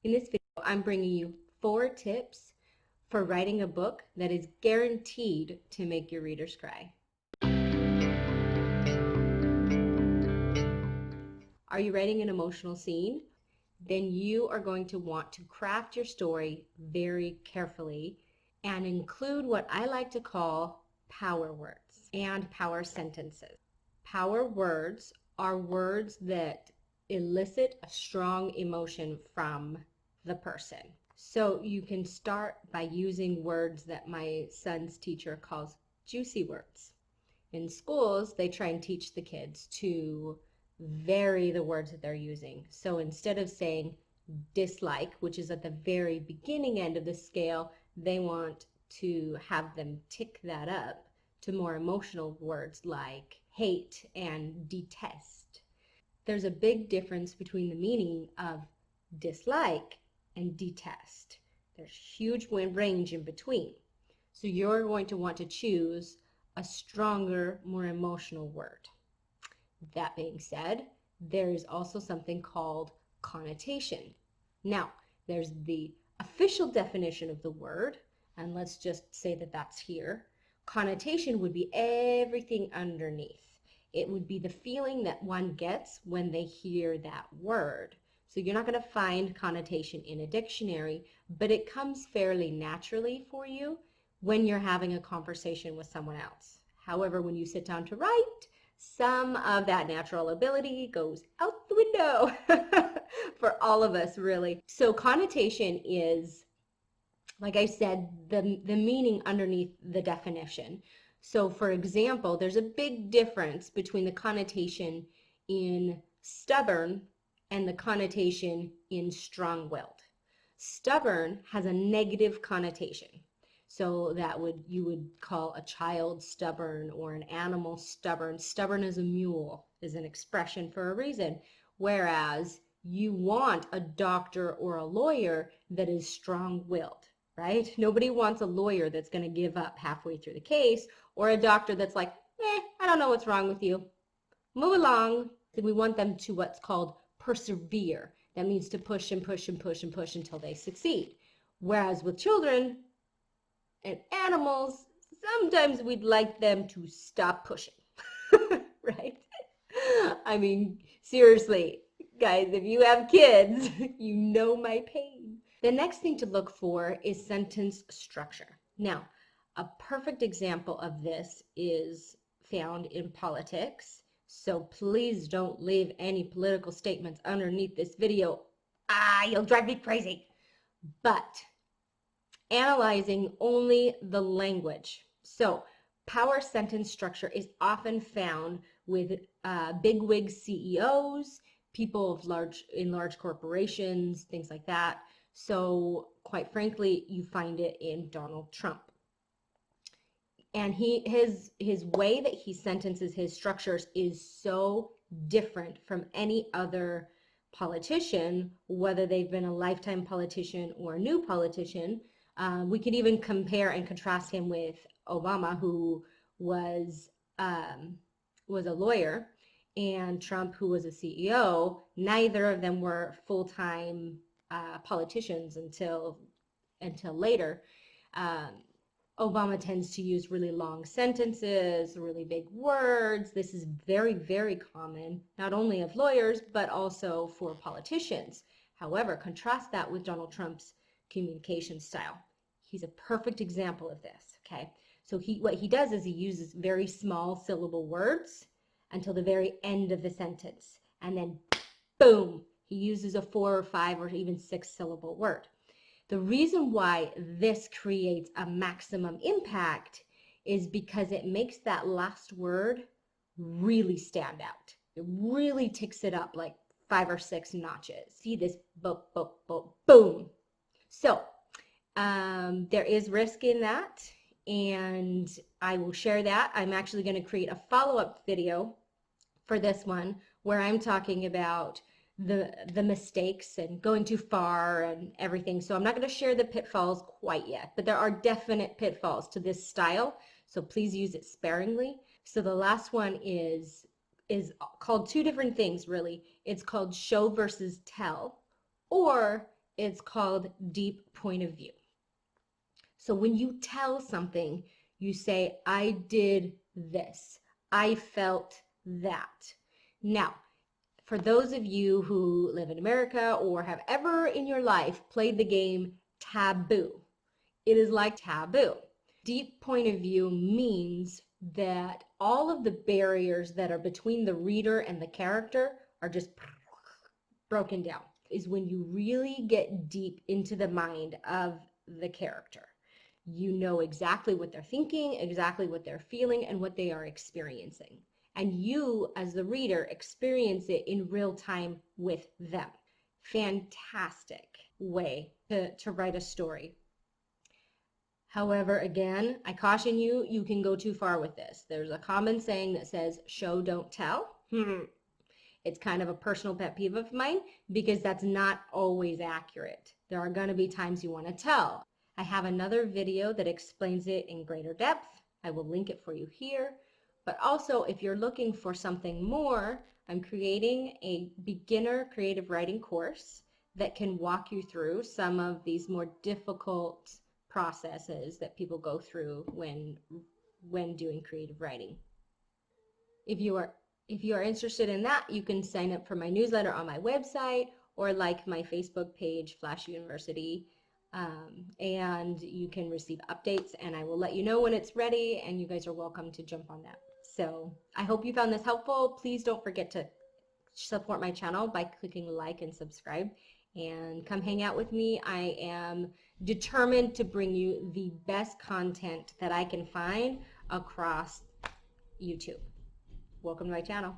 In this video, I'm bringing you 4 tips for writing a book that is guaranteed to make your readers cry. Are you writing an emotional scene? Then you are going to want to craft your story very carefully and include what I like to call power words and power sentences. Power words are words that elicit a strong emotion from the person. So you can start by using words that my son's teacher calls juicy words. In schools, they try and teach the kids to vary the words that they're using. So instead of saying dislike, which is at the very beginning end of the scale, they want to have them tick that up to more emotional words like hate and detest. There's a big difference between the meaning of dislike and detest. There's huge range in between. So you're going to want to choose a stronger, more emotional word. That being said, there is also something called connotation. Now, there's the official definition of the word, and let's just say that that's here. Connotation would be everything underneath. It would be the feeling that one gets when they hear that word. So you're not going to find connotation in a dictionary, but it comes fairly naturally for you when you're having a conversation with someone else. However, when you sit down to write, some of that natural ability goes out the window for all of us, really. So connotation is, like I said, the meaning underneath the definition. So for example, there's a big difference between the connotation in stubborn and the connotation in strong-willed. Stubborn has a negative connotation. So that you would call a child stubborn or an animal stubborn. Stubborn as a mule is an expression for a reason. Whereas you want a doctor or a lawyer that is strong-willed, right? Nobody wants a lawyer that's going to give up halfway through the case, or a doctor that's like, I don't know what's wrong with you. Move along. We want them to what's called persevere. That means to push and push and push and push until they succeed. Whereas with children and animals, sometimes we'd like them to stop pushing, right? I mean, seriously, guys, if you have kids, you know my pain. The next thing to look for is sentence structure. Now, a perfect example of this is found in politics. So please don't leave any political statements underneath this video. You'll drive me crazy. But analyzing only the language. So power sentence structure is often found with bigwig CEOs, people of in large corporations, things like that. So quite frankly, you find it in Donald Trump. And his way that he sentences his structures is so different from any other politician, whether they've been a lifetime politician or a new politician. We could even compare and contrast him with Obama, who was a lawyer, and Trump, who was a CEO. Neither of them were full-time politicians until later. Obama tends to use really long sentences, really big words. This is very, very common, not only of lawyers, but also for politicians. However, contrast that with Donald Trump's communication style. He's a perfect example of this, okay? So what he does is he uses very small syllable words until the very end of the sentence. And then, boom, he uses a 4 or 5 or even 6 syllable word. The reason why this creates a maximum impact is because it makes that last word really stand out. It really ticks it up like 5 or 6 notches. See this boom. So there is risk in that, and I will share that. I'm actually going to create a follow-up video for this one where I'm talking about the mistakes and going too far and everything. So I'm not going to share the pitfalls quite yet, but there are definite pitfalls to this style, so please use it sparingly. So the last one is called 2 different things, really. It's called show versus tell, or It's called deep point of view. So when you tell something, you say, I did this. I felt that. Now, for those of you who live in America or have ever in your life played the game Taboo, it is like Taboo. Deep point of view means that all of the barriers that are between the reader and the character are just broken down. Is when you really get deep into the mind of the character. You know exactly what they're thinking, exactly what they're feeling, and what they are experiencing. And you, as the reader, experience it in real time with them. Fantastic way to write a story. However, again, I caution you, you can go too far with this. There's a common saying that says, show, don't tell. It's kind of a personal pet peeve of mine because that's not always accurate. There are going to be times you want to tell. I have another video that explains it in greater depth. I will link it for you here. But also, if you're looking for something more, I'm creating a beginner creative writing course that can walk you through some of these more difficult processes that people go through when doing creative writing. If you are interested in that, you can sign up for my newsletter on my website or like my Facebook page, Flash University, and you can receive updates, and I will let you know when it's ready, and you guys are welcome to jump on that. So I hope you found this helpful. Please don't forget to support my channel by clicking like and subscribe, and come hang out with me. I am determined to bring you the best content that I can find across YouTube. Welcome to my channel.